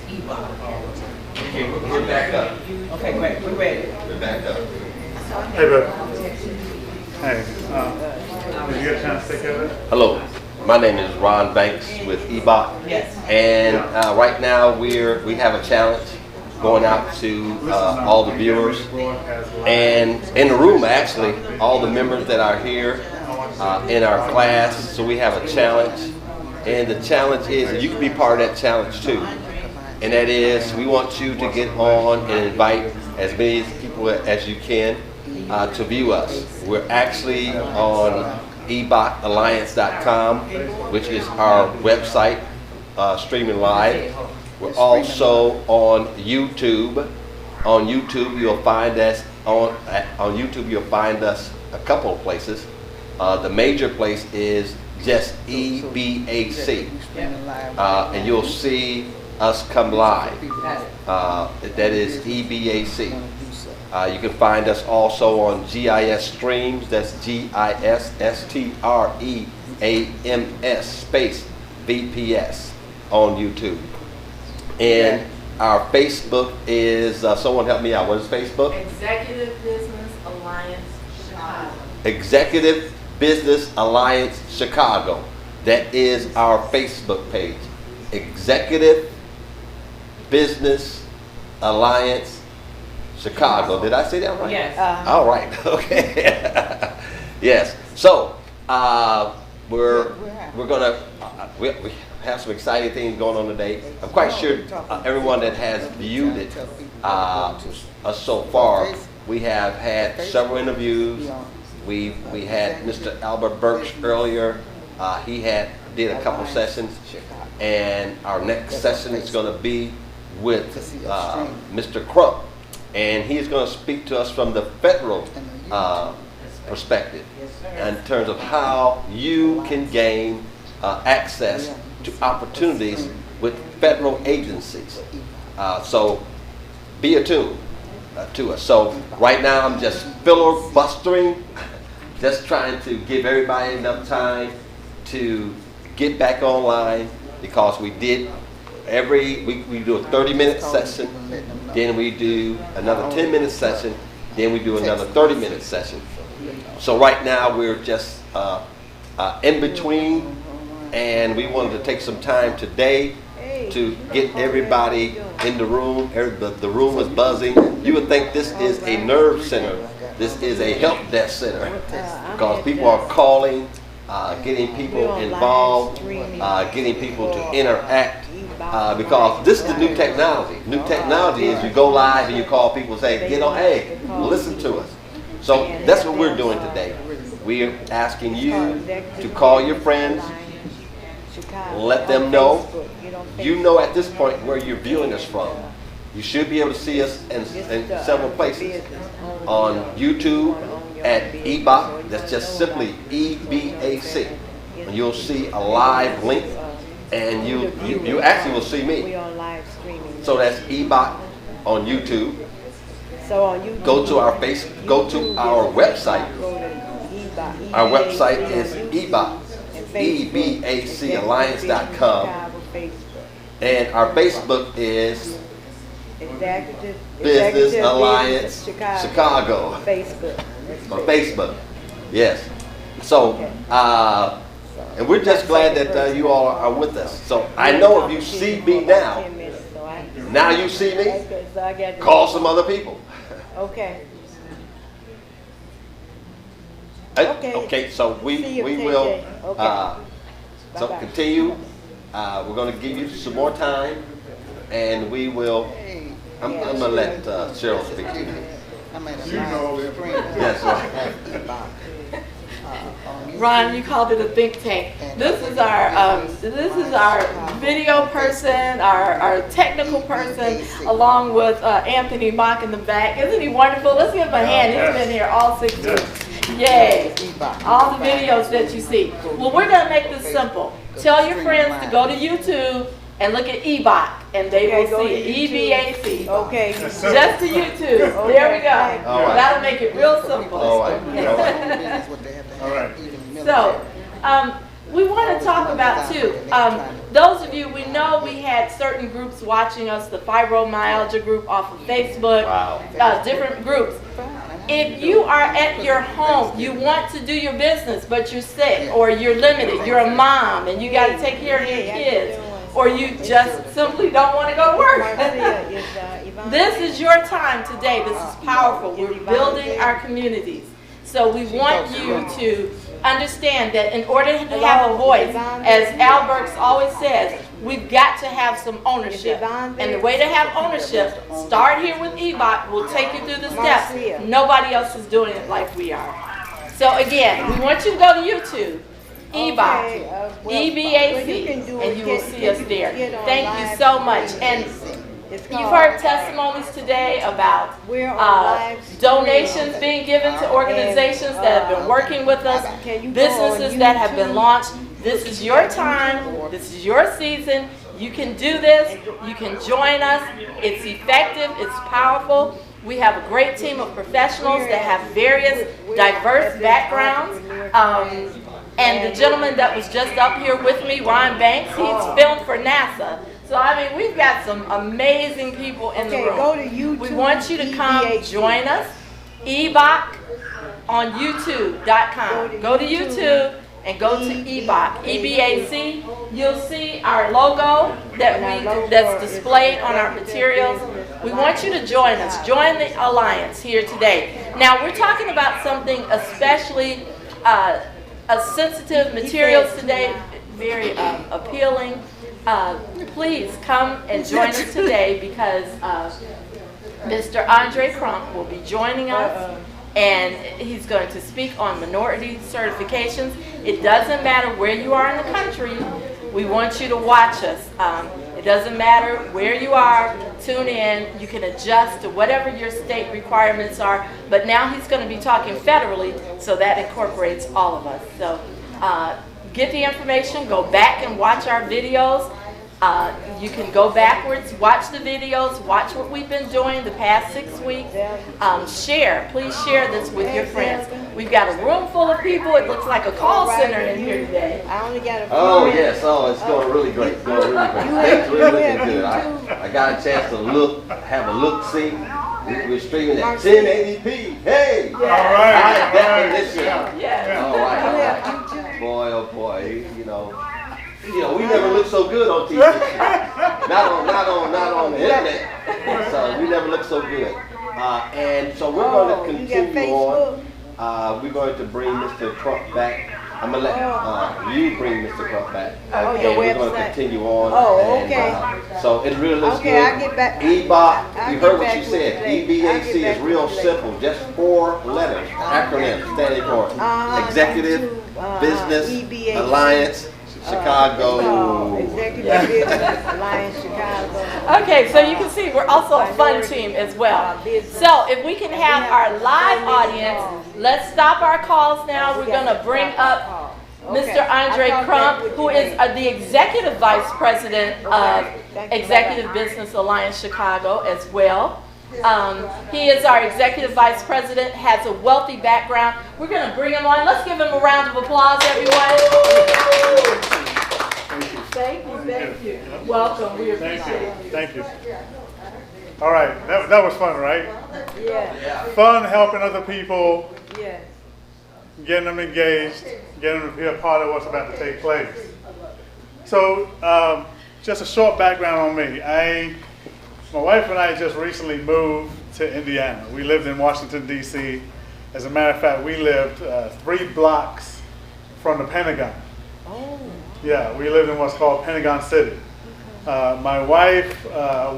Okay, we're back up. Okay, great. We're ready. We're back up. Hey, bud. Hey, did you get a chance to take care of it? Hello, my name is Ron Banks with EBAC. Yes. And right now we have a challenge going out to all the viewers. And in the room, actually, all the members that are here in our class. So we have a challenge. And the challenge is, and you can be part of that challenge too. And that is, we want you to get on and invite as many people as you can to view us. We're actually on EBACalliance.com, which is our website, streaming live. We're also on YouTube. On YouTube, you'll find us on YouTube. You'll find us a couple of places. The major place is just EBAC, and you'll see us come live. That is EBAC. You can find us also on GIS Streams. That's GISSTREAMS space VPS on YouTube. And our Facebook is, someone help me out. What is Facebook? Executive Business Alliance Chicago. Executive Business Alliance Chicago. That is our Facebook page. Executive Business Alliance Chicago. Did I say that right? Yes. All right. Okay. Yes. So we're gonna we have some exciting things going on today. I'm quite sure everyone that has viewed it so far, we have had several interviews. We had Mr. Albert Birch earlier. He did a couple sessions, and our next session is going to be with Mr. Crump, and he's going to speak to us from the federal perspective in terms of how you can gain access to opportunities with federal agencies. So be attuned to us. So right now I'm just filibustering, just trying to give everybody enough time to get back online, because we did we do a 30-minute session, then we do another 10-minute session, then we do another 30-minute session. So right now we're just in between, and we wanted to take some time today to get everybody in the room. The room was buzzing. You would think this is a nerve center. This is a help desk center, because people are calling, getting people involved, getting people to interact, because this is the new technology. New technology is you go live and you call people and say, get on, hey, listen to us. So that's what we're doing today. We're asking you to call your friends, let them know. You know at this point where you're viewing us from. You should be able to see us in several places. On YouTube at EBAC, that's just simply EBAC. And you'll see a live link, and you actually will see me. So that's EBAC on YouTube. Go to our website. Our website is EBAC, EBACalliance.com. And our Facebook is Business Alliance Chicago. On Facebook. Yes. So, and we're just glad that you all are with us. So I know if you see me now you see me, call some other people. Okay. Okay, so we will so continue. We're going to give you some more time, and we will. I'm going to let Cheryl speak to you. Yes, right. Ron, you called it a think tank. This is our video person, our technical person, along with Anthony Mock in the back. Isn't he wonderful? Let's give him a hand. He's been here all 6 years. Yay! All the videos that you see. Well, we're going to make this simple. Tell your friends to go to YouTube and look at EBAC, and they will see it. EBAC. Okay. Just to YouTube. Okay. There we go. All right. That'll make it real simple. All right. All right. So, we want to talk about too, those of you, we know we had certain groups watching us, the fibromyalgia group off of Facebook, different groups. If you are at your home, you want to do your business, but you're sick or you're limited, you're a mom and you got to take care of your kids, or you just simply don't want to go to work. This is your time today. This is powerful. We're building our communities. So we want you to understand that in order to have a voice, as Al Burks always says, we've got to have some ownership. And the way to have ownership, start here with EBAC. We'll take you through the steps. Nobody else is doing it like we are. So again, we want you to go to YouTube, EBAC, EBAC, and you will see us there. Thank you so much. And you've heard testimonies today about donations being given to organizations that have been working with us, businesses that have been launched. This is your time. This is your season. You can do this. You can join us. It's effective. It's powerful. We have a great team of professionals that have various diverse backgrounds. And the gentleman that was just up here with me, Ron Banks, he's filmed for NASA. So, I mean, we've got some amazing people in the room. Go to YouTube, we want you to come join us. EBAC on YouTube.com. Go to YouTube and go to EBAC, EBAC. You'll see our logo that's displayed on our materials. We want you to join us. Join the Alliance here today. Now, we're talking about something especially sensitive materials today, very appealing. Please come and join us today because Mr. Andre Crump will be joining us, and he's going to speak on minority certifications. It doesn't matter where you are in the country. We want you to watch us. It doesn't matter where you are. Tune in. You can adjust to whatever your state requirements are. But now he's going to be talking federally, so that incorporates all of us. So get the information. Go back and watch our videos. You can go backwards, watch the videos, watch what we've been doing the past 6 weeks. Please share this with your friends. We've got a room full of people. It looks like a call center in here today. I only got a few yes, it's going really great. It's going really great. Things really looking good. I got a chance to have a look-see. We're streaming at 1080p. Hey! All right. High definition. Yeah. All right. Boy, oh boy, we never look so good on TV. not on the internet. So we never look so good. And so we're going to continue on. We're going to bring Mr. Crump back. I'm going to let you bring Mr. Crump back. your We're going to website. continue on. Oh, okay. So it really looks good. I'll get back. EBAC, you heard what you said. EBAC is real simple. Just 4 letters, acronym standing for Executive Business EBAC. Alliance Chicago. Executive Business Alliance Chicago. Okay, so you can see we're also a fun team as well. So if we can have our live audience, let's stop our calls now. We're going to bring up Mr. Andre Crump, who is the Executive Vice President of Executive Business Alliance Chicago as well. He is our Executive Vice President, has a wealthy background. We're going to bring him on. Let's give him a round of applause, everyone. Thank you. Welcome. We appreciate you. Thank you. All right, that was fun, right? Yeah. Fun helping other people, Yeah. getting them engaged, getting them to be a part of what's about to take place. So, just a short background on me. My wife and I just recently moved to Indiana. We lived in Washington, D.C. As a matter of fact, we lived 3 blocks from the Pentagon. Oh. Yeah, we lived in what's called Pentagon City. My wife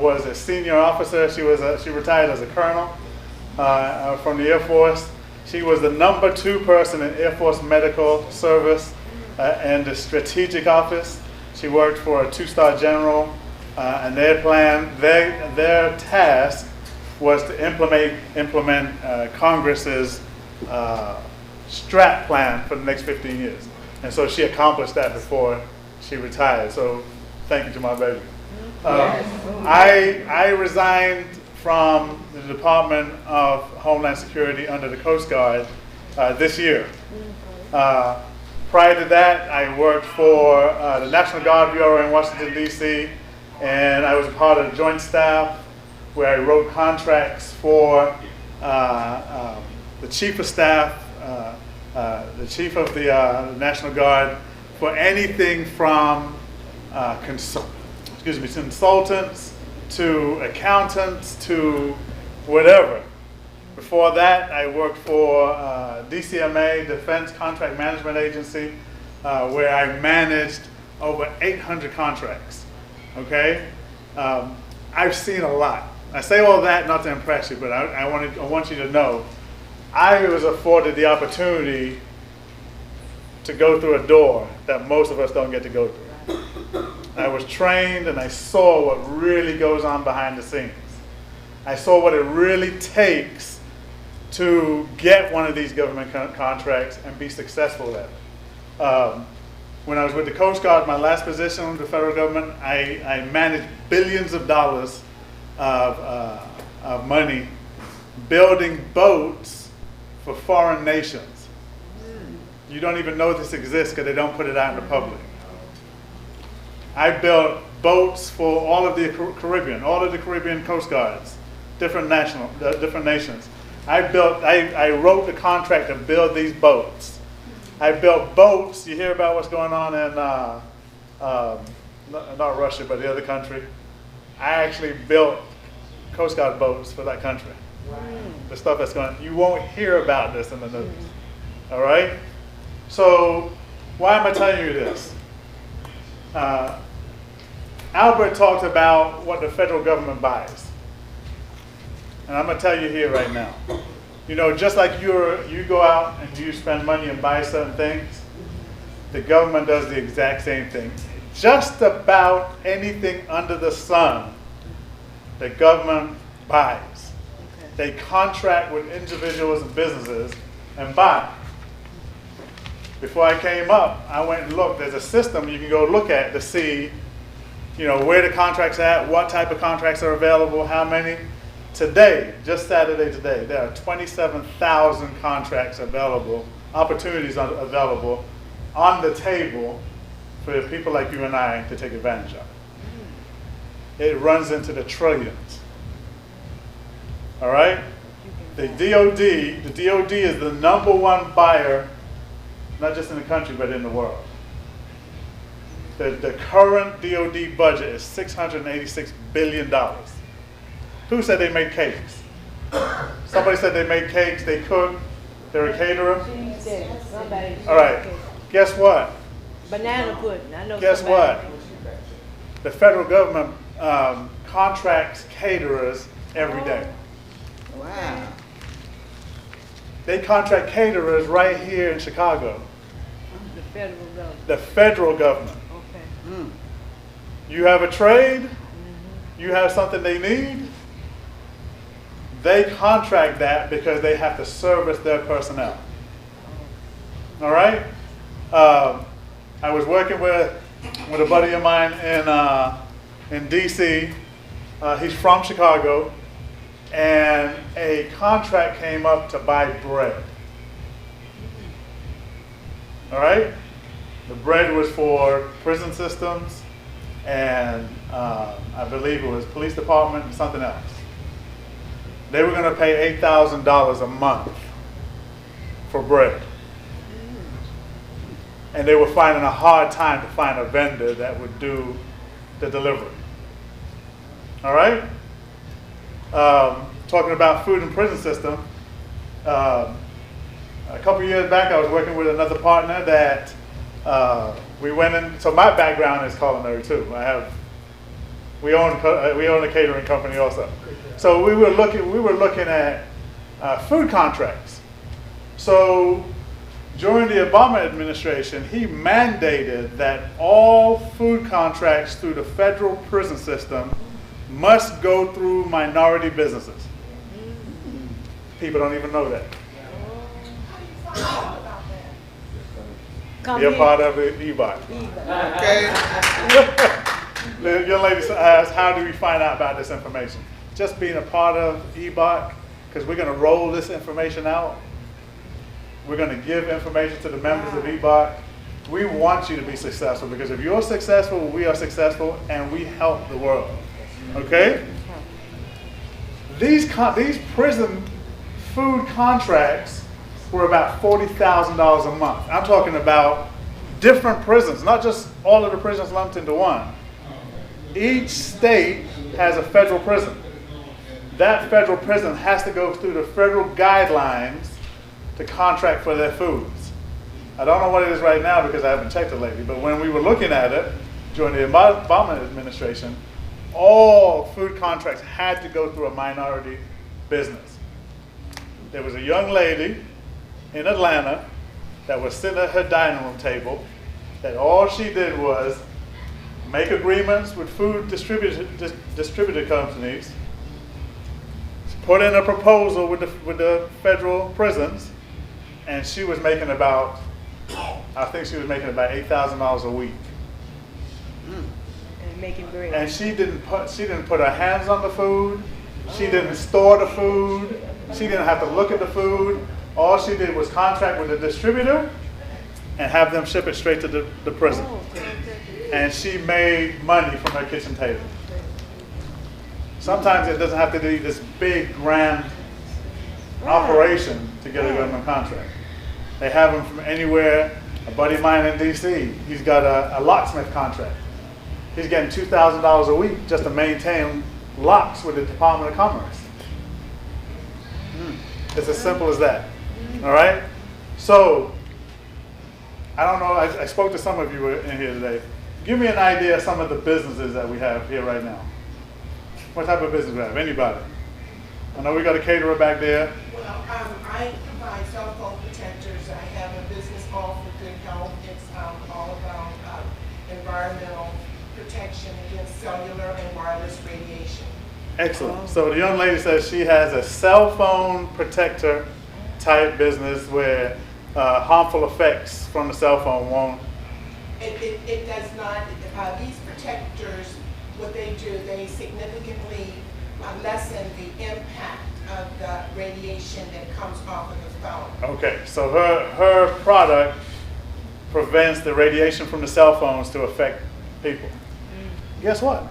was a senior officer. She retired as a colonel from the Air Force. She was the #2 person in Air Force Medical Service and the Strategic Office. She worked for a 2-star general, and their task was to implement Congress's strat plan for the next 15 years. And so she accomplished that before she retired. So thank you to my baby. I resigned from the Department of Homeland Security under the Coast Guard this year. Prior to that, I worked for the National Guard Bureau in Washington, D.C., and I was a part of the Joint Staff where I wrote contracts for the Chief of Staff, the Chief of the National Guard, for anything from consultants to accountants to whatever. Before that, I worked for DCMA, Defense Contract Management Agency, where I managed over 800 contracts. Okay, I've seen a lot. I say all that not to impress you, but I want you to know I was afforded the opportunity to go through a door that most of us don't get to go through. I was trained and I saw what really goes on behind the scenes. I saw what it really takes to get one of these government contracts and be successful at it. When I was with the Coast Guard, my last position with the federal government, I managed billions of dollars of money building boats for foreign nations. You don't even know this exists because they don't put it out in the public. I built boats for all of the Caribbean, all of the Caribbean Coast Guards, different nations. I wrote the contract to build these boats. I built boats. You hear about what's going on in not Russia, but the other country. I actually built Coast Guard boats for that country. The stuff that's going on. You won't hear about this in the news. All right? So why am I telling you this? Albert talked about what the federal government buys. And I'm going to tell you here right now. You know, just like you go out and you spend money and buy certain things, the government does the exact same thing. Just about anything under the sun, the government buys. They contract with individuals and businesses and buy. Before I came up, I went and looked. There's a system you can go look at to see, you know, where the contract's at, what type of contracts are available, how many. Today, just Saturday today, there are 27,000 contracts available, opportunities available on the table for people like you and I to take advantage of. It runs into the trillions. All right? The DOD is the #1 buyer, not just in the country, but in the world. The current DOD budget is $686 billion. Who said they make cakes? Somebody said they make cakes, they cook, they're a caterer. All right, guess what? Banana pudding. I know. Guess what? The federal government contracts caterers every day. Wow. They contract caterers right here in Chicago. The federal government. The federal government. Okay. You have a trade, you have something they need, they contract that because they have to service their personnel. All right? I was working with a buddy of mine in DC. He's from Chicago, and a contract came up to buy bread. All right? The bread was for prison systems, and I believe it was police department and something else. They were going to pay $8,000 a month for bread. And they were finding a hard time to find a vendor that would do the delivery. All right? Talking about food and prison system, a couple years back I was working with another partner that we went in, so my background is culinary too. We own a catering company also. So we were looking at food contracts. So during the Obama administration, he mandated that all food contracts through the federal prison system must go through minority businesses. People don't even know that. Be a part of the EBAC. Okay. The young lady asked, how do we find out about this information? Just being a part of EBAC, because we're going to roll this information out. We're going to give information to the members of EBAC. We want you to be successful because if you're successful, we are successful, and we help the world. Okay? These prison food contracts were about $40,000 a month. I'm talking about different prisons, not just all of the prisons lumped into one. Each state has a federal prison. That federal prison has to go through the federal guidelines to contract for their foods. I don't know what it is right now because I haven't checked it lately, but when we were looking at it during the Obama administration, all food contracts had to go through a minority business. There was a young lady in Atlanta that was sitting at her dining room table that all she did was make agreements with food distributor companies, put in a proposal with the federal prisons, and she was making about, I think she was making about $8,000 a week. And making bread. And she didn't put her hands on the food. She didn't store the food. She didn't have to look at the food. All she did was contract with the distributor and have them ship it straight to the prison. And she made money from her kitchen table. Sometimes it doesn't have to be this big, grand operation to get a government contract. They have them from anywhere. A buddy of mine in DC, he's got a locksmith contract. He's getting $2,000 a week just to maintain locks with the Department of Commerce. It's as simple as that. All right? So, I don't know, I spoke to some of you in here today. Give me an idea of some of the businesses that we have here right now. What type of business do we have? Anybody? I know we got a caterer back there. Well, I provide cell phone protectors. I have a business called For Good Health. It's all about environmental protection against cellular and wireless radiation. Excellent. So the young lady says she has a cell phone protector type business where harmful effects from the cell phone won't. It does not. These protectors, what they do, they significantly lessen the impact of the radiation that comes off of the phone. Okay, so her product prevents the radiation from the cell phones to affect people. Guess what?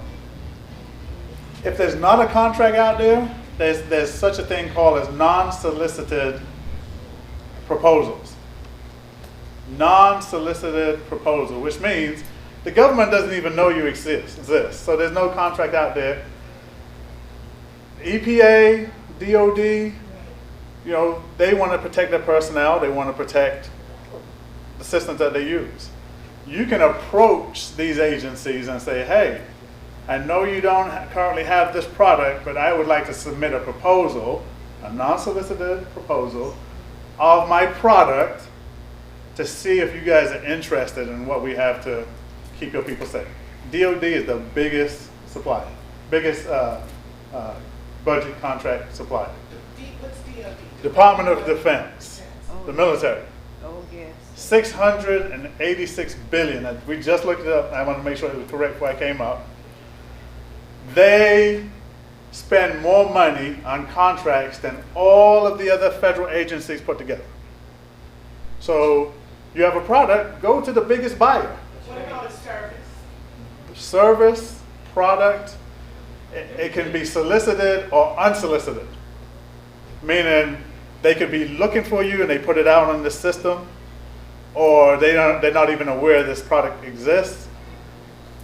If there's not a contract out there, there's such a thing called as non-solicited proposals. Non-solicited proposal, which means the government doesn't even know you exist. So there's no contract out there. EPA, DOD, they want to protect their personnel. They want to protect the systems that they use. You can approach these agencies and say, hey, I know you don't currently have this product, but I would like to submit a proposal, a non-solicited proposal of my product to see if you guys are interested in what we have to keep your people safe. DOD is the biggest supplier, biggest budget contract supplier. What's DOD? Department of Defense, the military. Oh, yes. 686 billion. We just looked it up. I want to make sure it was correct before I came up. They spend more money on contracts than all of the other federal agencies put together. So you have a product, go to the biggest buyer. What about a service? Service, product, it can be solicited or unsolicited. Meaning they could be looking for you and they put it out on the system, or they're not even aware this product exists,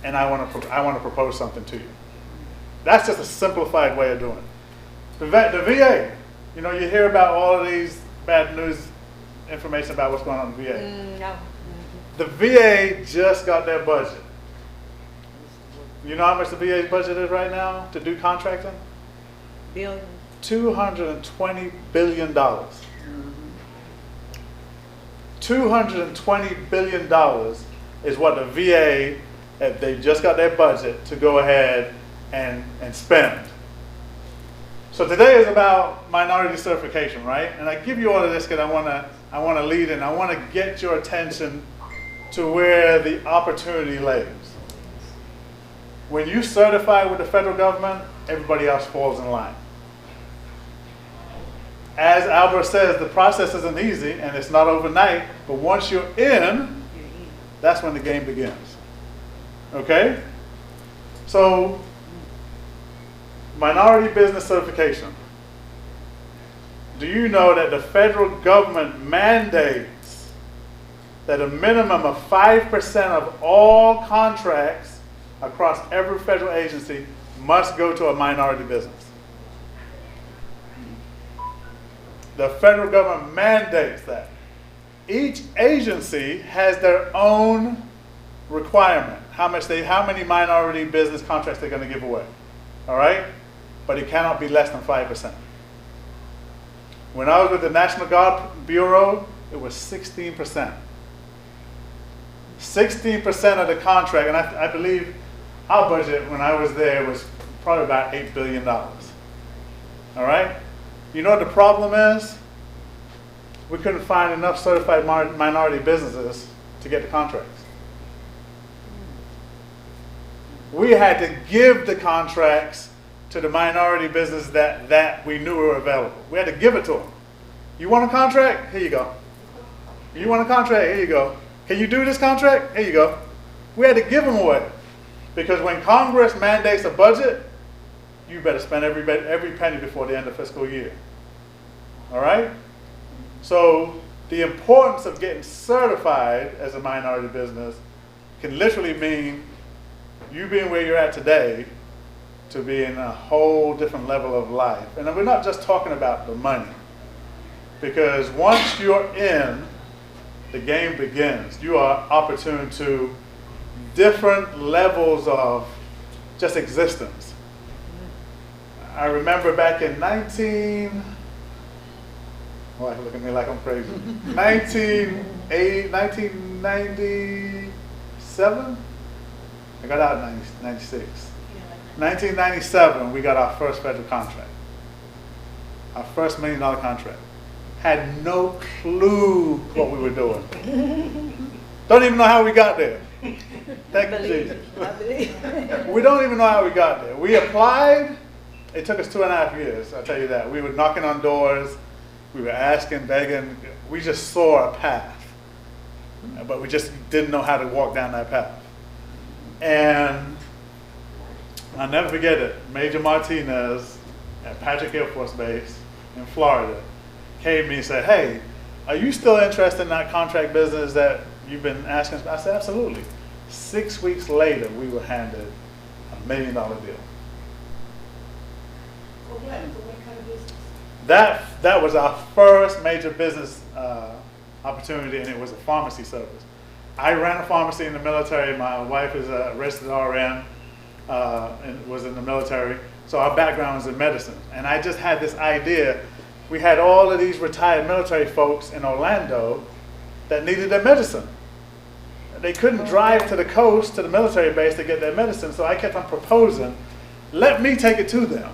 and I want to propose something to you. That's just a simplified way of doing it. The VA, you hear about all of these bad news information about what's going on in the VA. No. The VA just got their budget. You know how much the VA's budget is right now to do contracting? Billion. $220 billion. $220 billion is what the VA, they just got their budget to go ahead and spend. So today is about minority certification, right? And I give you all of this because I want to lead and I want to get your attention to where the opportunity lays. When you certify with the federal government, everybody else falls in line. As Albert says, the process isn't easy and it's not overnight, but once you're in, that's when the game begins. Okay? So, minority business certification. Do you know that the federal government mandates that a minimum of 5% of all contracts across every federal agency must go to a minority business? The federal government mandates that. Each agency has their own requirement, how many minority business contracts they're going to give away. All right? But it cannot be less than 5%. When I was with the National Guard Bureau, it was 16%. 16% of the contract, and I believe our budget when I was there was probably about $8 billion. All right? You know what the problem is? We couldn't find enough certified minority businesses to get the contracts. We had to give the contracts to the minority business that we knew were available. We had to give it to them. You want a contract? Here you go. You want a contract? Here you go. Can you do this contract? Here you go. We had to give them away. Because when Congress mandates a budget, you better spend every penny before the end of fiscal year. All right? So the importance of getting certified as a minority business can literally mean you being where you're at today to being a whole different level of life. And we're not just talking about the money. Because once you're in, the game begins. You are opportune to different levels of just existence. I remember back in look at me like I'm crazy. 1997? I got out in 96. 1997, we got our first federal contract. Our first $1 million contract. Had no clue what we were doing. Don't even know how we got there. Thank you, Jesus. We don't even know how we got there. We applied. It took us 2.5 years, I'll tell you that. We were knocking on doors. We were asking, begging. We just saw a path. But we just didn't know how to walk down that path. And I'll never forget it. Major Martinez at Patrick Air Force Base in Florida came to me and said, hey, are you still interested in that contract business that you've been asking? I said, absolutely. 6 weeks later, we were handed a $1 million deal. For what kind of business? That was our first major business opportunity, and it was a pharmacy service. I ran a pharmacy in the military. My wife is a registered RN and was in the military. So our background was in medicine. And I just had this idea. We had all of these retired military folks in Orlando that needed their medicine. They couldn't drive to the coast, to the military base to get their medicine. So I kept on proposing, let me take it to them.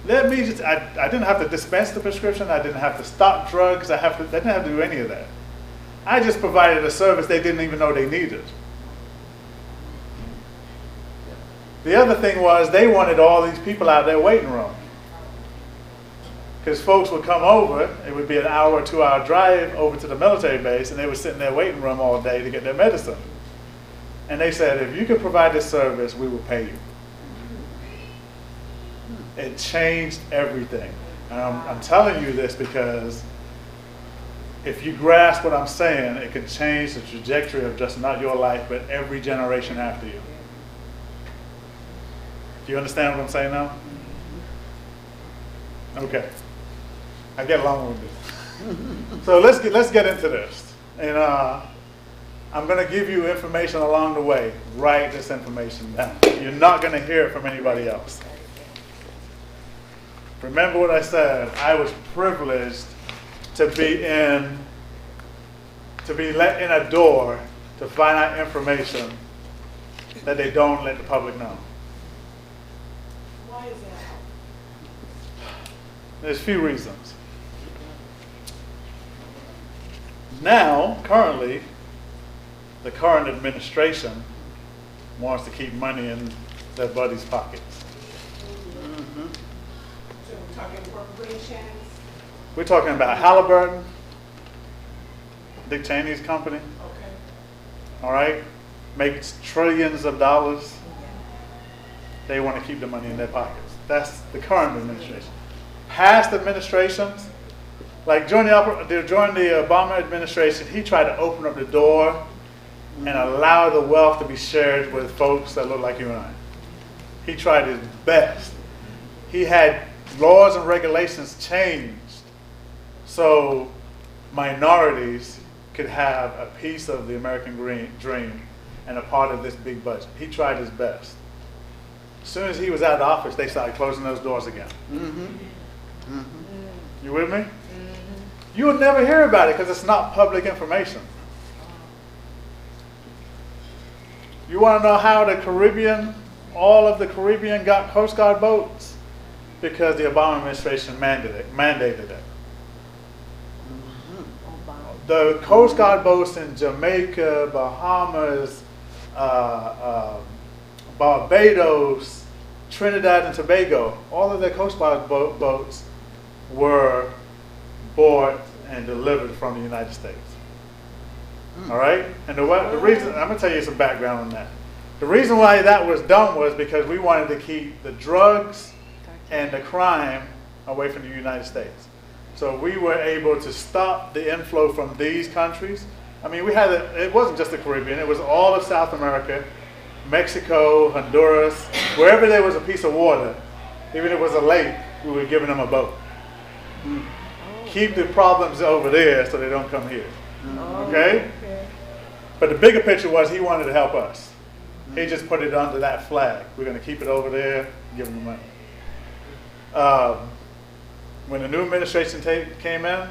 Let me just, I didn't have to dispense the prescription. I didn't have to stock drugs. I didn't have to do any of that. I just provided a service they didn't even know they needed. The other thing was they wanted all these people out of their waiting room. Because folks would come over, it would be an hour or 2 hour drive over to the military base, and they would sit in their waiting room all day to get their medicine. And they said, if you can provide this service, we will pay you. It changed everything. And I'm telling you this because if you grasp what I'm saying, it can change the trajectory of just not your life, but every generation after you. Do you understand what I'm saying now? Okay. I get along with this. So let's get into this. And I'm going to give you information along the way. Write this information down. You're not going to hear it from anybody else. Remember what I said. I was privileged to be let in a door to find out information that they don't let the public know. Why is that? There's a few reasons. Now, currently, the current administration wants to keep money in their buddies' pockets. So we're talking corporations. We're talking about Halliburton, Dick Cheney's company, Okay. all right, makes trillions of dollars. They want to keep the money in their pockets. That's the current administration. Past administrations, like during the Obama administration, he tried to open up the door and allow the wealth to be shared with folks that look like you and I. He tried his best. He had laws and regulations changed so minorities could have a piece of the American dream and a part of this big budget. He tried his best. As soon as he was out of office, they started closing those doors again. You with me? You'll never hear about it because it's not public information. You want to know how the Caribbean, all of the Caribbean got Coast Guard boats? Because the Obama administration mandated it. The Coast Guard boats in Jamaica, Bahamas, Barbados, Trinidad and Tobago, all of their Coast Guard boats were bought and delivered from the United States. All right? And the reason, I'm going to tell you some background on that. The reason why that was done was because we wanted to keep the drugs and the crime away from the United States. So we were able to stop the inflow from these countries. I mean, it wasn't just the Caribbean, it was all of South America, Mexico, Honduras, wherever there was a piece of water, even if it was a lake, we were giving them a boat. Keep the problems over there so they don't come here. Okay? But the bigger picture was he wanted to help us. He just put it under that flag. We're going to keep it over there, give them the money. When the new administration came in,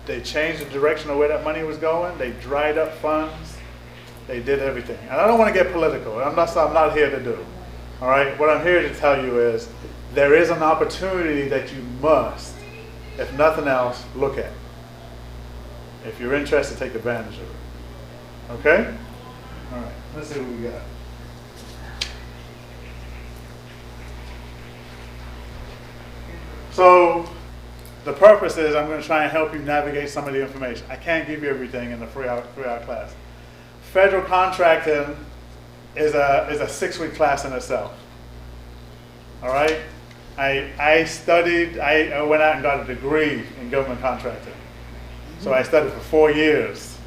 they changed the direction of where that money was going. They dried up funds. They did everything. And I don't want to get political. I'm not here to do. All right? What I'm here to tell you is there is an opportunity that you must, if nothing else, look at. If you're interested, take advantage of it. Okay? All right. Let's see what we got. So the purpose is I'm going to try and help you navigate some of the information. I can't give you everything in the three-hour class. Federal contracting is a 6-week class in itself. All right? I studied, I went out and got a degree in government contracting. So I studied for 4 years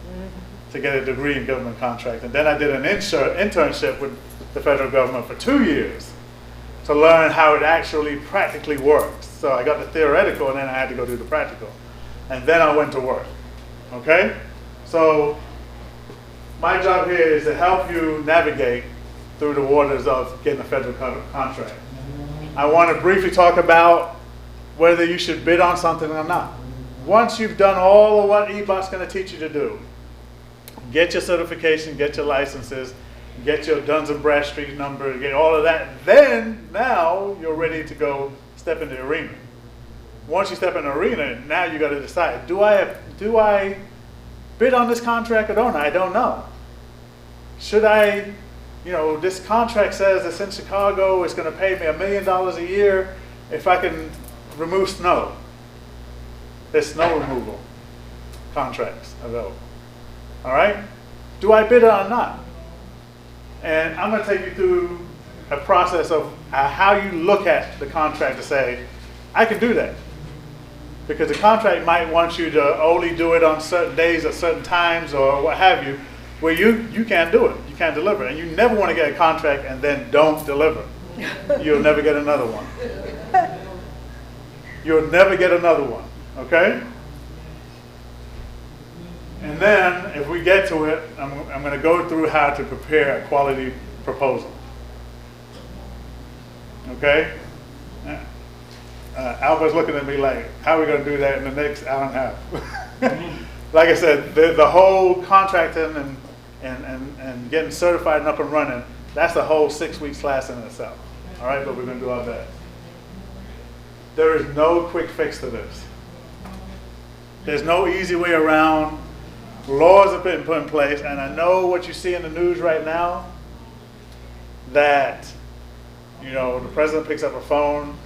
to get a degree in government contracting. Then I did an internship with the federal government for 2 years to learn how it actually practically works. So I got the theoretical and then I had to go do the practical. And then I went to work. Okay? So my job here is to help you navigate through the waters of getting a federal contract. I want to briefly talk about whether you should bid on something or not. Once you've done all of what EBAC's going to teach you to do, get your certification, get your licenses, get your Duns and Bradstreet number, get all of that, then now you're ready to go step in the arena. Once you step in the arena, now you got to decide, do I bid on this contract or don't I? I don't know. Should I, this contract says it's in Chicago, it's going to pay me $1 million a year if I can remove snow. There's snow removal contracts available. All right? Do I bid or not? And I'm going to take you through a process of how you look at the contract to say, I can do that. Because the contract might want you to only do it on certain days or certain times or what have you, where you can't do it. You can't deliver. And you never want to get a contract and then don't deliver. You'll never get another one. You'll never get another one. Okay? And then, if we get to it, I'm going to go through how to prepare a quality proposal. Okay? Alva's looking at me like, how are we going to do that in the next hour and a half? Like I said, the whole contracting and getting certified and up and running, that's a whole 6 weeks class in itself. All right? But we're going to do our best. There is no quick fix to this. There's no easy way around. Laws have been put in place, and I know what you see in the news right now, that, the president picks up a phone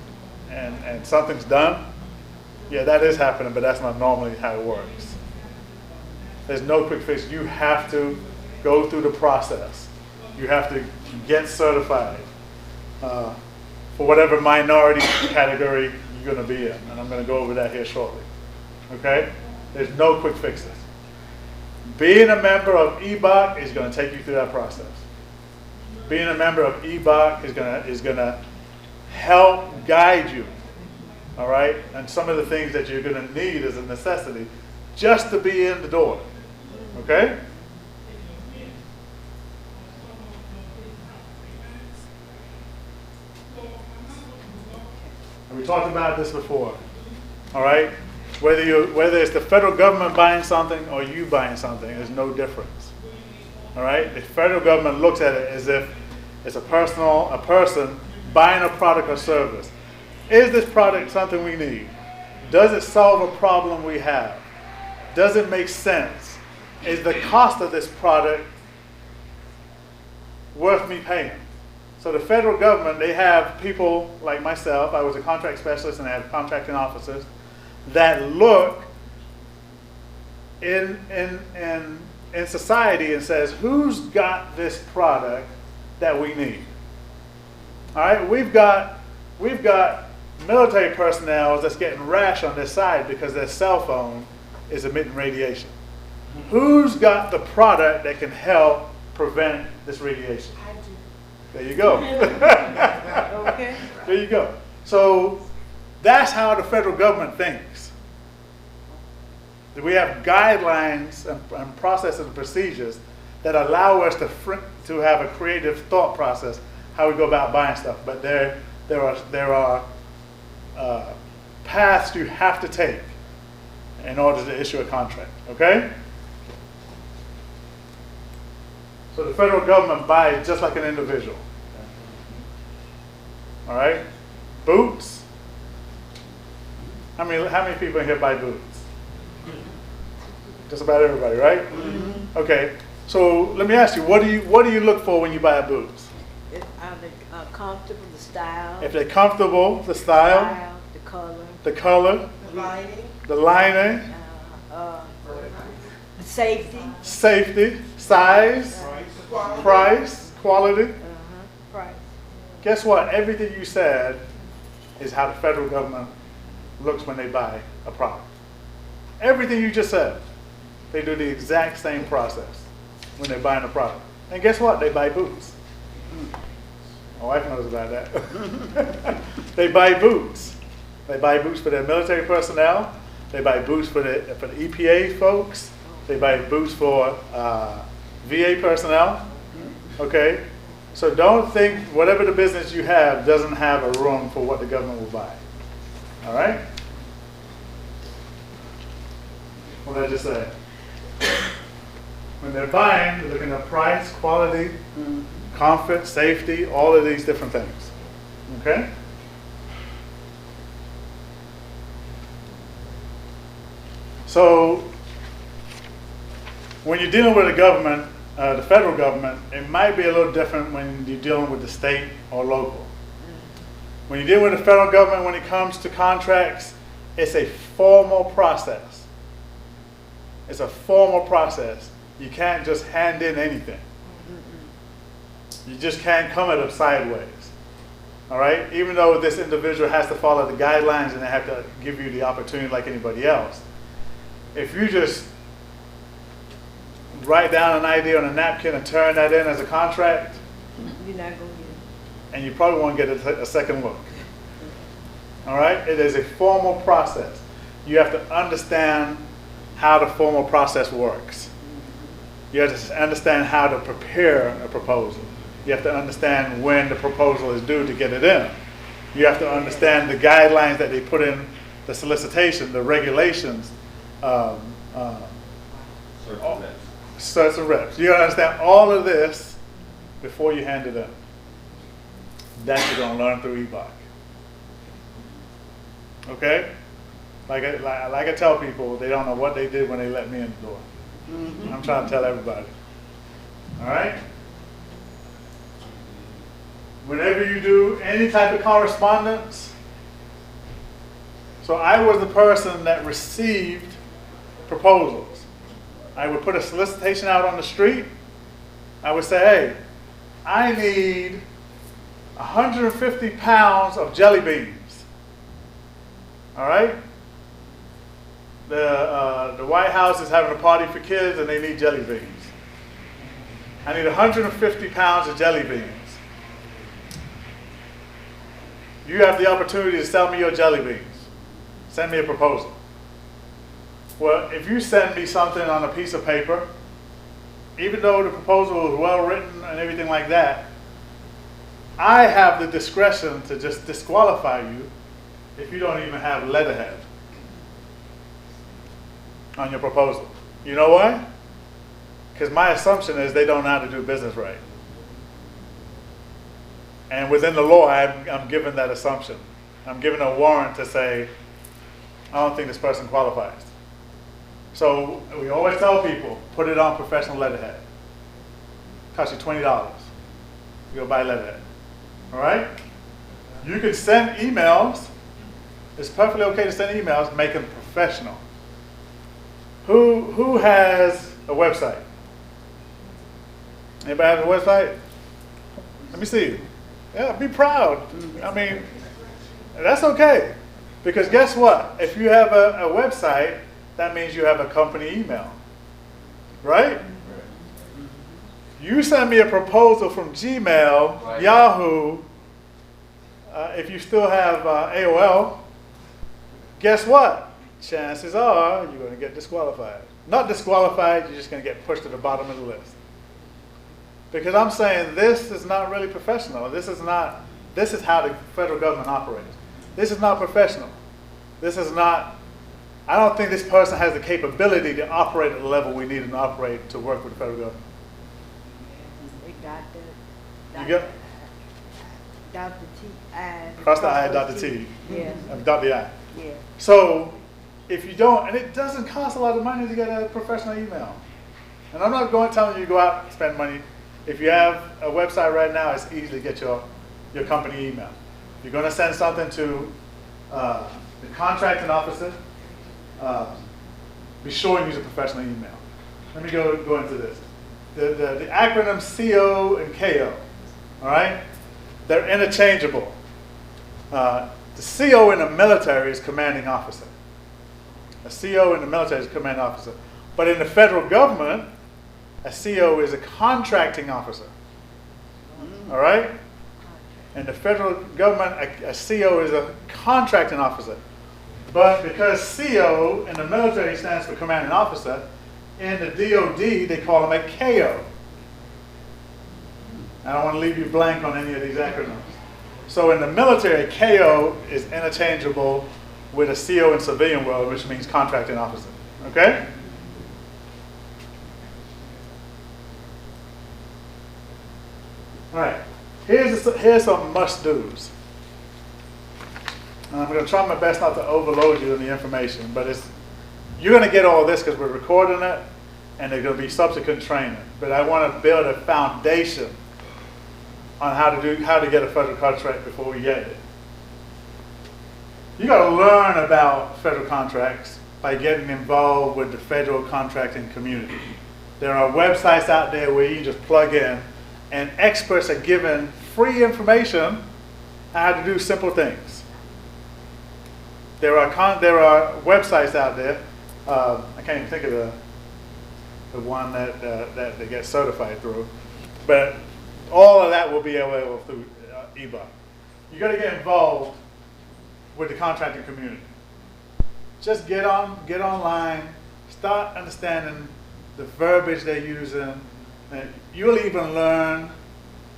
and something's done. Yeah, that is happening, but that's not normally how it works. There's no quick fix. You have to go through the process. You have to get certified for whatever minority category you're going to be in. And I'm going to go over that here shortly. Okay? There's no quick fixes. Being a member of EBAC is going to take you through that process. Being a member of EBAC is going to help guide you. All right? And some of the things that you're going to need as a necessity just to be in the door. Okay? And we talked about this before. All right? Whether it's the federal government buying something or you buying something, there's no difference. All right? The federal government looks at it as if it's a person buying a product or service. Is this product something we need? Does it solve a problem we have? Does it make sense? Is the cost of this product worth me paying? So the federal government, they have people like myself, I was a contract specialist, and I have contracting officers that look in society and says, who's got this product that we need? All right, we've got military personnel that's getting rash on their side because their cell phone is emitting radiation. Who's got the product that can help prevent this radiation? I do. There you go. Okay. There you go. So that's how the federal government thinks. We have guidelines and processes and procedures that allow us to have a creative thought process how we go about buying stuff. But there are paths you have to take in order to issue a contract. Okay? So the federal government buys just like an individual. All right? Boots. How many people in here buy boots? Just about everybody, right? Mm-hmm. Okay. So let me ask you, what do you look for when you buy boots? Are they comfortable, the style? If they're comfortable, the style, The color. the color, The lining. the lining, Safety. safety, size, Quality. price, quality. Price. Guess what? Everything you said is how the federal government looks when they buy a product. Everything you just said, they do the exact same process when they're buying a product. And guess what? They buy boots. My wife knows about that. They buy boots. They buy boots for their military personnel. They buy boots for the EPA folks. They buy boots for VA personnel. Okay? So don't think whatever the business you have doesn't have a room for what the government will buy. All right? What did I just say? When they're buying, they're looking at price, quality, comfort, safety, all of these different things. Okay? So, when you're dealing with the government, the federal government, it might be a little different when you're dealing with the state or local. When you deal with the federal government, when it comes to contracts, it's a formal process. It's a formal process. You can't just hand in anything. You just can't come at it sideways. All right? Even though this individual has to follow the guidelines and they have to give you the opportunity like anybody else, if you just write down an idea on a napkin and turn that in as a contract, You're not going to get it. and you probably won't get a second look. All right? It is a formal process. You have to understand how the formal process works. You have to understand how to prepare a proposal. You have to understand when the proposal is due to get it in. You have to understand the guidelines that they put in the solicitation, the regulations, certs and reps. You gotta understand all of this before you hand it in. That you're gonna learn through EBAC. Okay? Like I tell people, they don't know what they did when they let me in the door. I'm trying to tell everybody. All right? Whenever you do any type of correspondence, so I was the person that received proposals. I would put a solicitation out on the street. I would say, hey, I need 150 pounds of jelly beans. All right? The White House is having a party for kids and they need jelly beans. I need 150 pounds of jelly beans. You have the opportunity to sell me your jelly beans. Send me a proposal. Well, if you send me something on a piece of paper, even though the proposal is well written and everything like that, I have the discretion to just disqualify you if you don't even have letterhead on your proposal. You know why? Because my assumption is they don't know how to do business right. And within the law, I'm given that assumption. I'm given a warrant to say, I don't think this person qualifies. So we always tell people, put it on professional letterhead. Costs you $20. You go buy letterhead. All right? You can send emails. It's perfectly okay to send emails, make them professional. Who has a website? Anybody have a website? Let me see. Yeah, be proud. I mean, that's okay. Because guess what? If you have a website, that means you have a company email. Right? You send me a proposal from Gmail, right. Yahoo, if you still have AOL, guess what? Chances are you're going to get disqualified. Not disqualified, you're just going to get pushed to the bottom of the list. Because I'm saying this is not really professional. This is how the federal government operates. This is not professional. This is not, I don't think this person has the capability to operate at the level we need to operate to work with the federal government. You get? Dot the T, I. Cross the I, dot the T. Yeah. Dot the I. Yeah. So if you don't, and it doesn't cost a lot of money to get a professional email. And I'm not telling you to go out and spend money. If you have a website right now, it's easy to get your company email. You're going to send something to the contracting officer. Be sure and use a professional email. Let me go into this. The acronym CO and KO, all right? They're interchangeable. The CO in the military is commanding officer. A CO in the military is commanding officer. But in the federal government, a CO is a contracting officer. All right? In the federal government, a CO is a contracting officer. But because CO in the military stands for commanding officer, in the DOD, they call them a KO. I don't want to leave you blank on any of these acronyms. So in the military, KO is interchangeable with a CO in civilian world, which means contracting officer. Okay? All right. Here's some must-dos. I'm going to try my best not to overload you in the information, but you're going to get all this because we're recording it, and there's going to be subsequent training. But I want to build a foundation on how to get a federal contract before we get it. You got to learn about federal contracts by getting involved with the federal contracting community. There are websites out there where you can just plug in, and experts are given free information on how to do simple things. There are websites out there. I can't even think of the one that they get certified through, but all of that will be available through EBAC. You got to get involved with the contracting community. Just get online, start understanding the verbiage they're using, and you'll even learn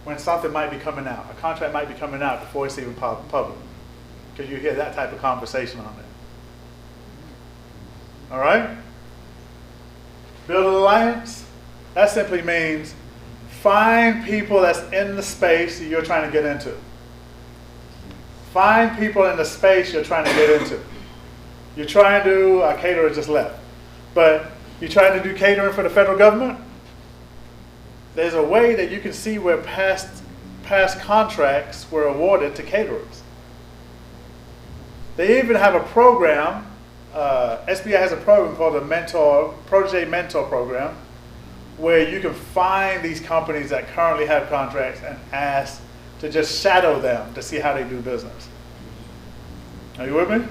when something might be coming out. A contract might be coming out before it's even public, because you hear that type of conversation on it. All right? Build an alliance. That simply means find people that's in the space that you're trying to get into. Find people in the space you're trying to get into. You're trying to, our caterer just left, but you're trying to do catering for the federal government. There's a way that you can see where past contracts were awarded to caterers. They even have a program SBA has a program called the Protege Mentor Program, where you can find these companies that currently have contracts and ask to just shadow them to see how they do business. Are you with me?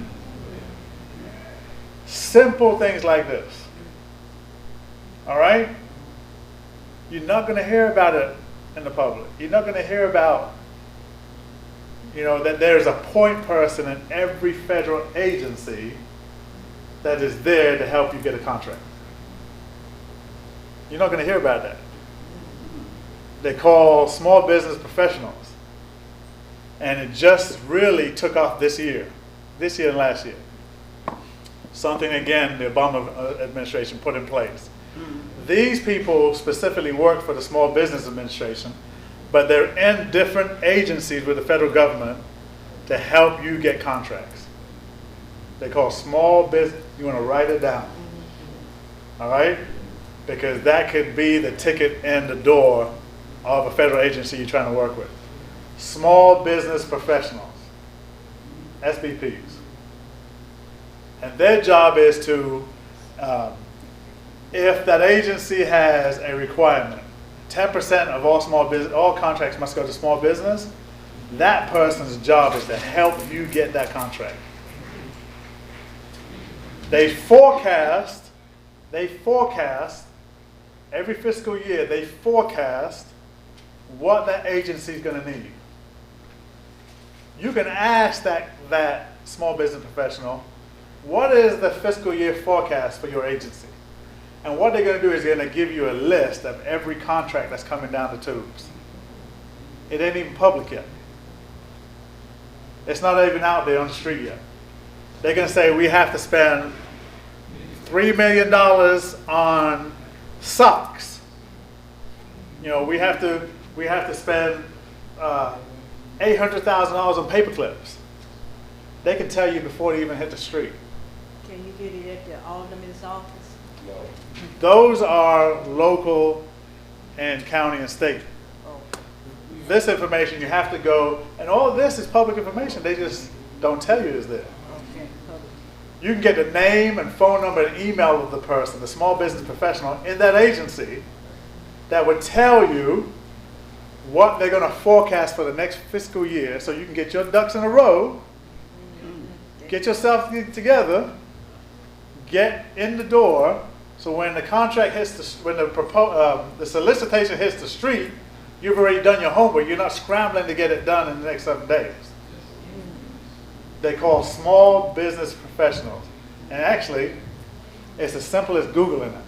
Simple things like this. All right? You're not going to hear about it in the public. You're not going to hear about, that there's a point person in every federal agency that is there to help you get a contract. You're not going to hear about that. They call small business professionals. And it just really took off this year and last year. Something, again, the Obama administration put in place. These people specifically work for the Small Business Administration, but they're in different agencies with the federal government to help you get contracts. They call small business. You want to write it down. All right? Because that could be the ticket in the door of a federal agency you're trying to work with. Small business professionals, SBPs. And their job is to, if that agency has a requirement, 10% of all contracts must go to small business, that person's job is to help you get that contract. They forecast, every fiscal year, they forecast what that agency is going to need. You can ask that small business professional, what is the fiscal year forecast for your agency? And what they're going to do is they're going to give you a list of every contract that's coming down the tubes. It ain't even public yet. It's not even out there on the street yet. They're going to say we have to spend $3 million on socks. We have to spend $800,000 on paper clips. They can tell you before they even hit the street. Can you get it at the alderman's office? No. Those are local and county and state. Oh, This information you have to go, and all of this is public information. They just don't tell you it's there. okay, public. You can get the name and phone number and email of the person, the small business professional in that agency, that would tell you what they're going to forecast for the next fiscal year, so you can get your ducks in a row, get yourself together, get in the door, so when the contract hits when the solicitation hits the street, you've already done your homework. You're not scrambling to get it done in the next 7 days. They call small business professionals. And actually, it's as simple as Googling it.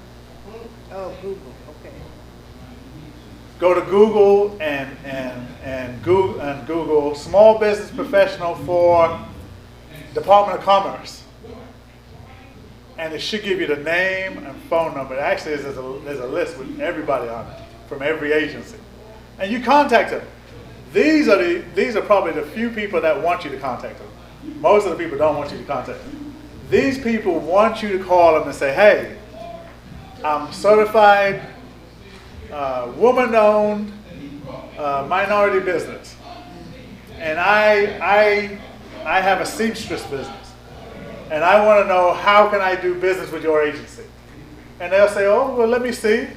Oh, Google, okay. Go to Google and Google small business professional for Department of Commerce. And it should give you the name and phone number. Actually, there's a list with everybody on it from every agency. And you contact them. These are probably the few people that want you to contact them. Most of the people don't want you to contact them. These people want you to call them and say, hey, I'm certified woman-owned minority business. And I have a seamstress business. And I want to know, how can I do business with your agency? And they'll say, oh, well, let me see.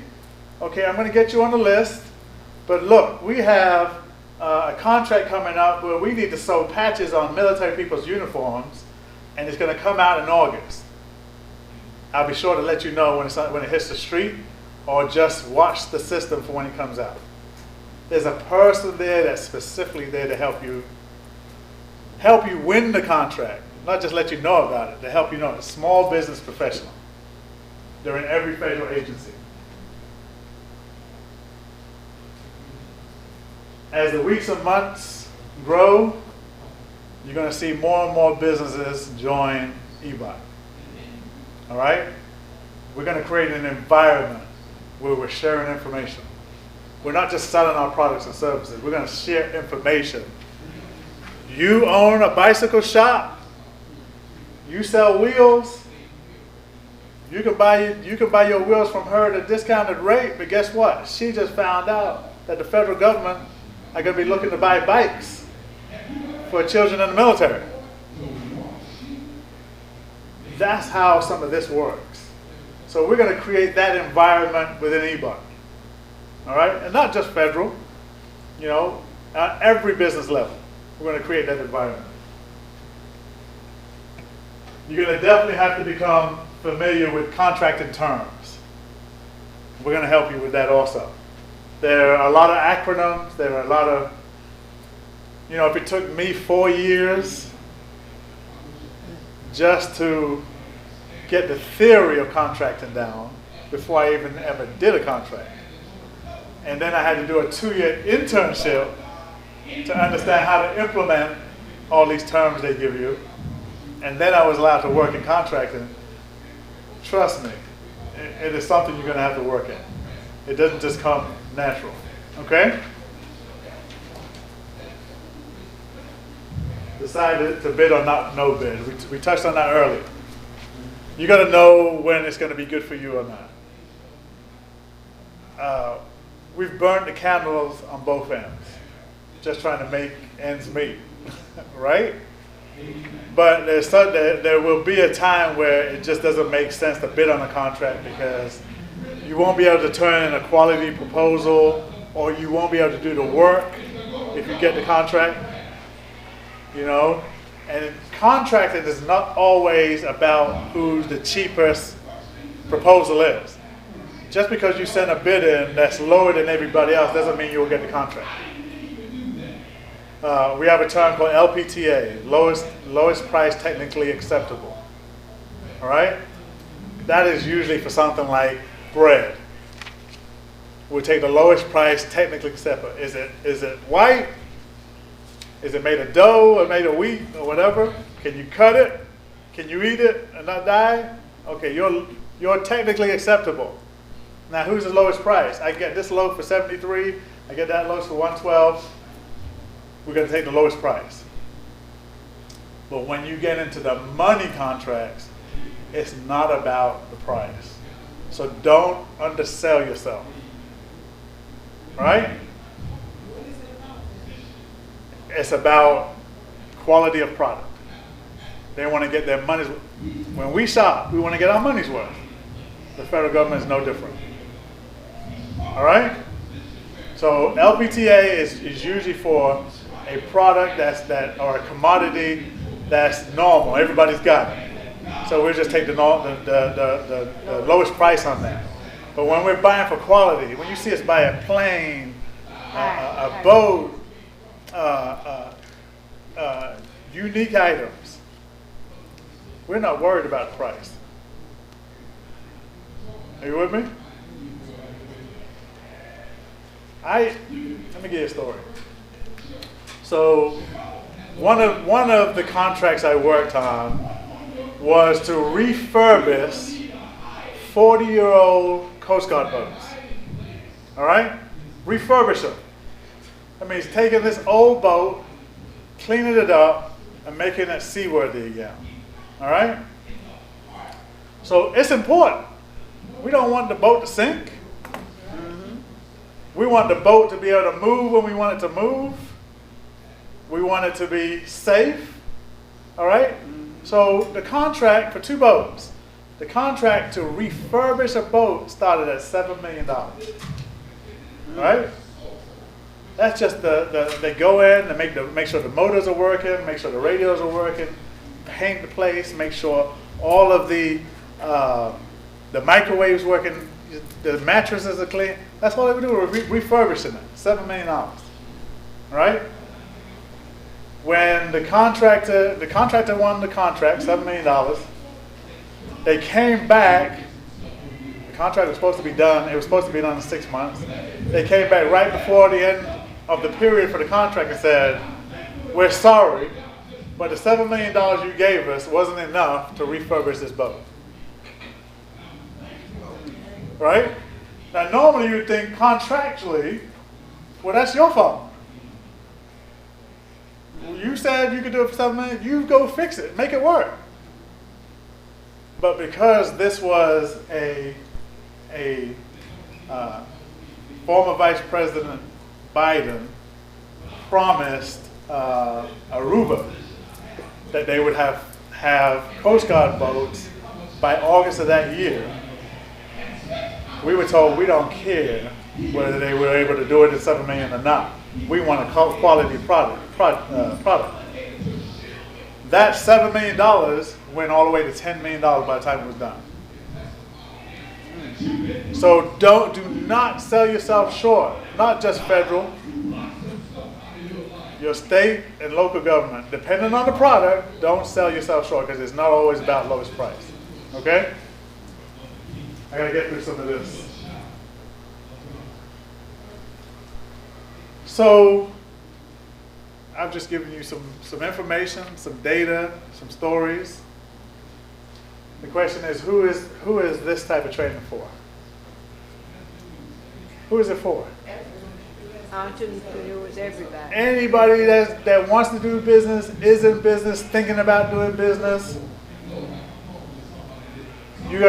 Okay, I'm going to get you on the list. But look, we have a contract coming up where we need to sew patches on military people's uniforms, and it's going to come out in August. I'll be sure to let you know when it hits the street, or just watch the system for when it comes out. There's a person there that's specifically there to help you win the contract. Not just let you know about it, to help you know. A small business professional. They're in every federal agency. As the weeks and months grow, you're going to see more and more businesses join EBAC. All right? We're going to create an environment where we're sharing information. We're not just selling our products and services. We're going to share information. You own a bicycle shop. You sell wheels. You can buy your wheels from her at a discounted rate, but guess what? She just found out that the federal government are going to be looking to buy bikes for children in the military. That's how some of this works. So we're going to create that environment within EBAC. All right? And not just federal, you know, at every business level. We're going to create that environment. You're going to definitely have to become familiar with contracting terms. We're going to help you with that also. There are a lot of acronyms. There are a lot of, you know, if it took me 4 years just to get the theory of contracting down before I even ever did a contract. And then I had to do a 2-year internship to understand how to implement all these terms they give you. And then I was allowed to work in contracting. Trust me, it is something you're going to have to work at. It doesn't just come natural, okay? Decided to bid or not no bid. We touched on that earlier. You got to know when it's going to be good for you or not. We've burned the candles on both ends, just trying to make ends meet, right? But there will be a time where it just doesn't make sense to bid on a contract because you won't be able to turn in a quality proposal, or you won't be able to do the work if you get the contract, you know? And contracting is not always about who the cheapest proposal is. Just because you send a bid in that's lower than everybody else doesn't mean you'll get the contract. We have a term called LPTA, lowest price technically acceptable. All right? That is usually for something like bread. We'll take the lowest price technically acceptable. Is it white? Is it made of dough or made of wheat or whatever? Can you cut it? Can you eat it and not die? Okay, you're technically acceptable. Now, who's the lowest price? I get this loaf for 73. I get that loaf for 112. We're going to take the lowest price. But when you get into the money contracts, it's not about the price. So don't undersell yourself. Right? It's about quality of product. They want to get their money's worth. When we shop, we want to get our money's worth. The federal government is no different. All right? So LPTA is usually for a product or a commodity that's normal. Everybody's got it. So we'll just take the lowest price on that. But when we're buying for quality, when you see us buy a plane, a boat, unique items, we're not worried about the price. Are you with me? Let me give you a story. So one of the contracts I worked on was to refurbish 40-year-old Coast Guard boats. All right? Refurbish them. That means taking this old boat, cleaning it up, and making it seaworthy again. All right? So it's important. We don't want the boat to sink. We want the boat to be able to move when we want it to move. We want it to be safe. All right? So the contract for 2 boats, the contract to refurbish a boat started at $7 million. Right? That's just they go in and make sure the motors are working, make sure the radios are working, paint the place, make sure all of the microwaves working, the mattresses are clean. That's all they would do. We're refurbishing it. $7 million. Right? When the contractor won the contract, $7 million, they came back. The contract was supposed to be done. It was supposed to be done in 6 months. They came back right before the end of the period for the contract and said, "We're sorry, but the $7 million you gave us wasn't enough to refurbish this boat." Right? Now, normally you'd think contractually, well, that's your fault. You said you could do it for $7 million. You go fix it, make it work. But because this was a former Vice President Biden promised Aruba that they would have have Coast Guard boats by August of that year. We were told we don't care whether they were able to do it at $7 million or not. We want a quality product. That $7 million went all the way to $10 million by the time it was done. So do not sell yourself short, not just federal, your state and local government. Depending on the product, don't sell yourself short because it's not always about lowest price. Okay? I gotta get through some of this. So I've just given you some information, some data, some stories. The question is, who is this type of training for? Who is it for? Entrepreneurs, everybody. Anybody that wants to do business, is in business, thinking about doing business. You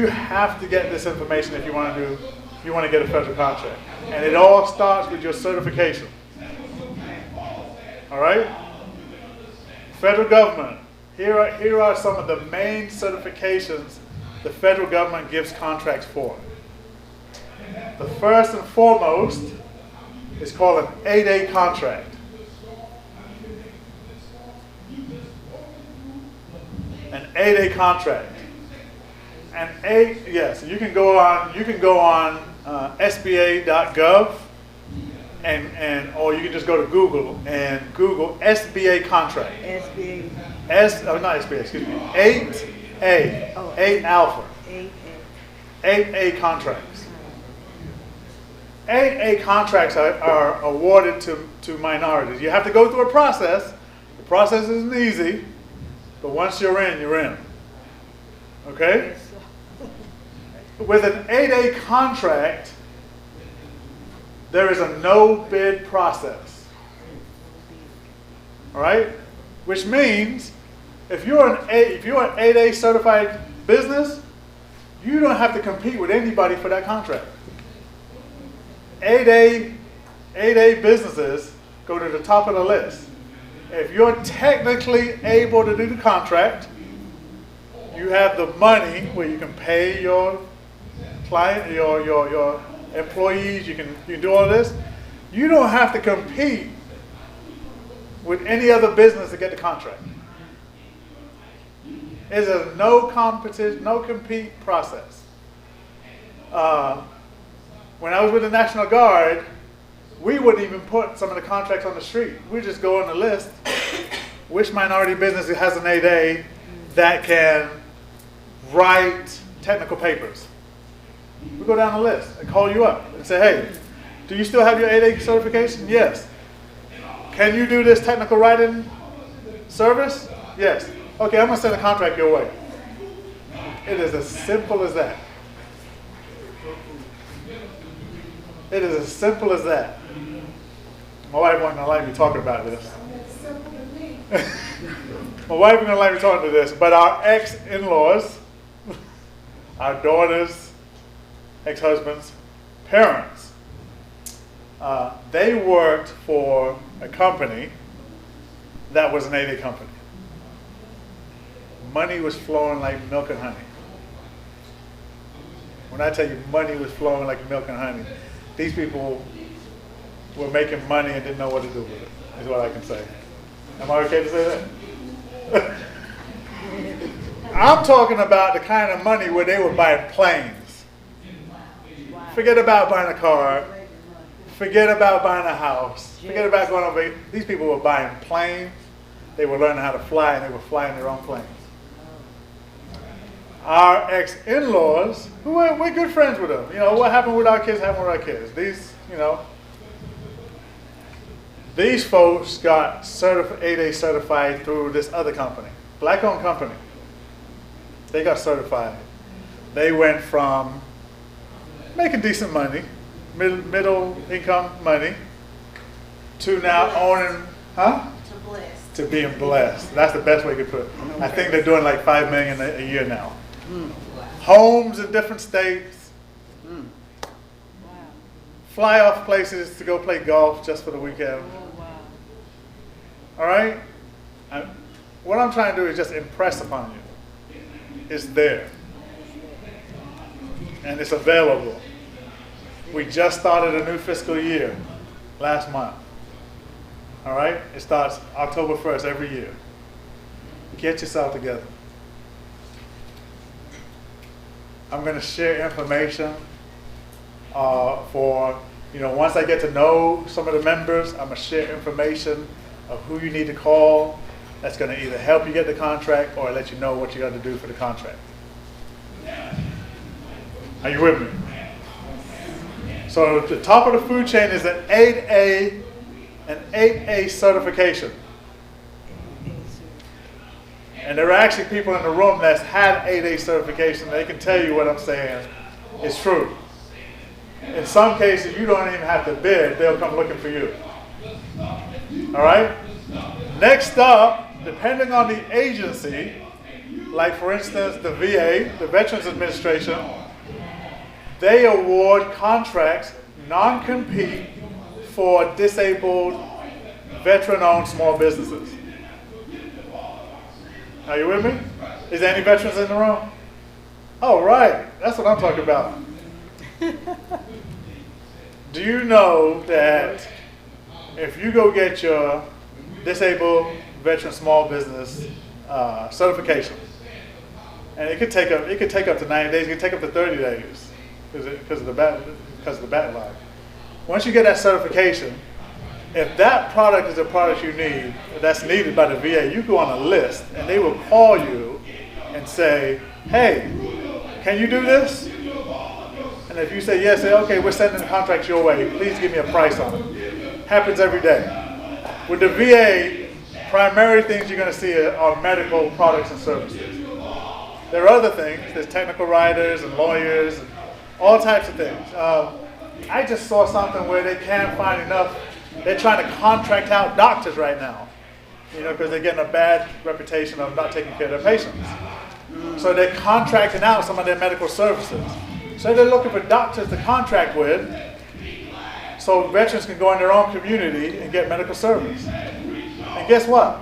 have to get this information if you want to get a federal contract. And it all starts with your certification. All right? Federal government. Here are some of the main certifications the federal government gives contracts for. The first and foremost is called an 8A contract. An 8A contract. Yes, you can go on SBA.gov or you can just go to Google and Google SBA contract. SBA. Not SBA, excuse me. 8A. Oh. 8 alpha. 8A. 8A contracts. 8A contracts are awarded to minorities. You have to go through a process. The process isn't easy, but once you're in, you're in. Okay? With an 8A contract, there is a no bid process. All right? Which means if you're an 8A certified business, you don't have to compete with anybody for that contract. 8A businesses go to the top of the list. If you're technically able to do the contract, you have the money where you can pay your client, your employees, you can do all this. You don't have to compete with any other business to get the contract. It's a no competition, no compete process. When I was with the National Guard, we wouldn't even put some of the contracts on the street. We just go on the list, which minority business has an 8A that can write technical papers. We go down the list and call you up and say, hey, do you still have your 8A certification? Yes. Can you do this technical writing service? Yes. Okay, I'm going to send a contract your way. It is as simple as that. It is as simple as that. My wife wasn't going to like me talking about this. My wife wasn't going to like me talking to this, but our ex-in-laws, our daughters, ex-husbands, parents, they worked for a company that was an 8A company. Money was flowing like milk and honey. When I tell you money was flowing like milk and honey, these people were making money and didn't know what to do with it, is what I can say. Am I okay to say that? I'm talking about the kind of money where they were buying planes. Forget about buying a car. Forget about buying a house. Forget about going on vacation. These people were buying planes. They were learning how to fly, and they were flying their own planes. Our ex-in-laws, we're good friends with them. You know, what happened with our kids happened with our kids. These folks got 8A certified through this other company, black-owned company. They got certified. They went from making decent money, middle income money, to now owning, to being blessed. That's the best way you could put it. I think they're doing like $5 million a year now. Homes in different states. Fly off places to go play golf just for the weekend. Oh, wow. All right? what I'm trying to do is just impress upon you. It's there. And it's available. We just started a new fiscal year last month. All right? It starts October 1st every year. Get yourself together. I'm going to share information for, once I get to know some of the members, I'm going to share information of who you need to call. That's going to either help you get the contract or let you know what you got to do for the contract. Are you with me? So the top of the food chain is an 8A certification. And there are actually people in the room that's had 8A certification. They can tell you what I'm saying is true. In some cases, you don't even have to bid. They'll come looking for you. All right? Next up, depending on the agency, like for instance, the VA, the Veterans Administration, they award contracts, non-compete, for disabled, veteran-owned small businesses. Are you with me? Is there any veterans in the room? Oh, right. That's what I'm talking about. Do you know that if you go get your disabled veteran small business certification, and it could take up to 90 days, it could take up to 30 days because of the backlog. Once you get that certification, if that product is a product you need, that's needed by the VA, you go on a list and they will call you and say, hey, can you do this? And if you say yes, say, okay, we're sending the contract your way. Please give me a price on it. Happens every day. With the VA, primary things you're going to see are medical products and services. There are other things. There's technical writers and lawyers and all types of things. I just saw something where they can't find enough. They're trying to contract out doctors right now, because they're getting a bad reputation of not taking care of their patients. So they're contracting out some of their medical services. So they're looking for doctors to contract with so veterans can go in their own community and get medical service. And guess what?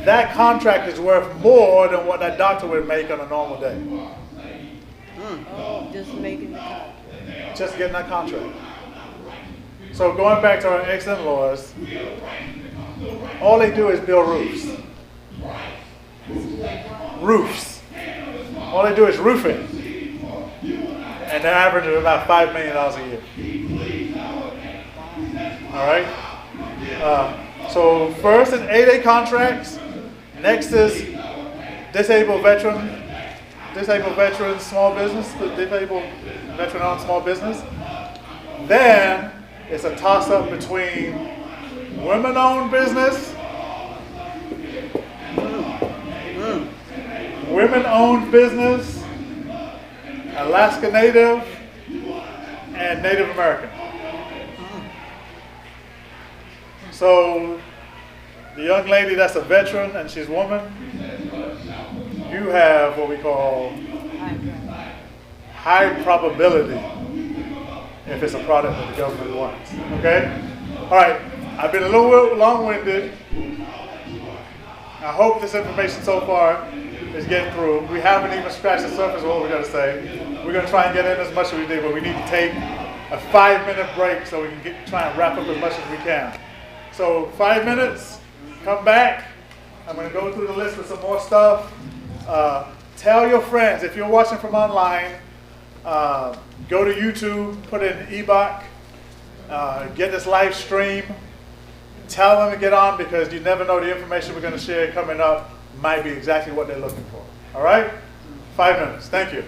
That contract is worth more than what that doctor would make on a normal day. Just making the contract. Just getting that contract. So going back to our ex-in-laws, all they do is build roofs. Roofs. All they do is roofing. And they're averaging about $5 million a year. All right? So first is 8A contracts. Next is disabled veteran small business, disabled veteran-owned small business. Then it's a toss-up between women-owned business, Alaska Native, and Native American. So the young lady that's a veteran and she's a woman, you have what we call high probability if it's a product that the government wants. Okay? All right. I've been a little long-winded. I hope this information so far is getting through. We haven't even scratched the surface of what we're going to say. We're going to try and get in as much as we did, but we need to take a 5-minute break so we can try and wrap up as much as we can. So 5 minutes, come back. I'm going to go through the list with some more stuff. Tell your friends, if you're watching from online, go to YouTube, put in EBAC, get this live stream, tell them to get on because you never know the information we're going to share coming up might be exactly what they're looking for. All right? 5 minutes. Thank you.